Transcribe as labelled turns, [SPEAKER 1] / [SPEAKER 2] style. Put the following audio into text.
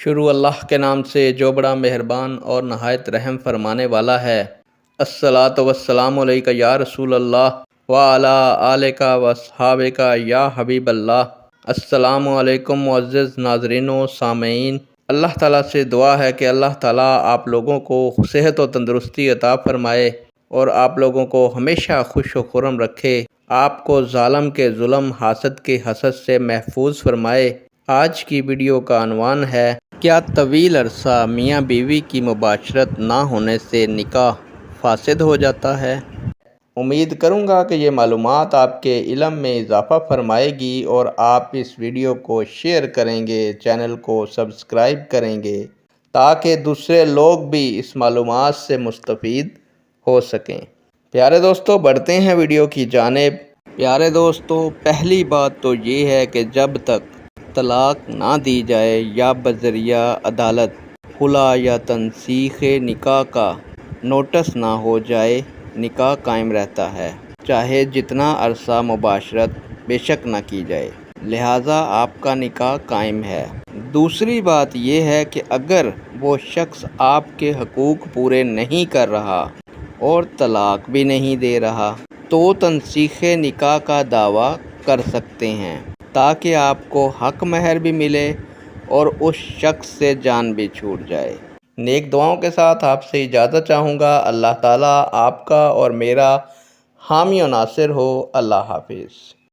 [SPEAKER 1] شروع اللہ کے نام سے جو بڑا مہربان اور نہایت رحم فرمانے والا ہے۔ الصلاۃ والسلام علیک یا رسول اللہ وعلی آلک واصحابک یا حبیب اللہ۔ السلام علیکم معزز ناظرین و سامعین، اللہ تعالیٰ سے دعا ہے کہ اللہ تعالیٰ آپ لوگوں کو صحت و تندرستی عطا فرمائے اور آپ لوگوں کو ہمیشہ خوش و خرم رکھے، آپ کو ظالم کے ظلم، حاسد کے حسد سے محفوظ فرمائے۔ آج کی ویڈیو کا عنوان ہے، کیا طویل عرصہ میاں بیوی کی مباشرت نہ ہونے سے نکاح فاسد ہو جاتا ہے؟ امید کروں گا کہ یہ معلومات آپ کے علم میں اضافہ فرمائے گی اور آپ اس ویڈیو کو شیئر کریں گے، چینل کو سبسکرائب کریں گے تاکہ دوسرے لوگ بھی اس معلومات سے مستفید ہو سکیں۔ پیارے دوستو، بڑھتے ہیں ویڈیو کی جانب۔ پیارے دوستو، پہلی بات تو یہ ہے کہ جب تک طلاق نہ دی جائے یا بذریعہ عدالت خلا یا تنسیخ نکاح کا نوٹس نہ ہو جائے، نکاح قائم رہتا ہے، چاہے جتنا عرصہ مباشرت بے شک نہ کی جائے، لہٰذا آپ کا نکاح قائم ہے۔ دوسری بات یہ ہے کہ اگر وہ شخص آپ کے حقوق پورے نہیں کر رہا اور طلاق بھی نہیں دے رہا تو تنسیخ نکاح کا دعویٰ کر سکتے ہیں تاکہ آپ کو حق مہر بھی ملے اور اس شخص سے جان بھی چھوٹ جائے۔ نیک دعاؤں کے ساتھ آپ سے اجازت چاہوں گا۔ اللہ تعالیٰ آپ کا اور میرا حامی و ناصر ہو۔ اللہ حافظ۔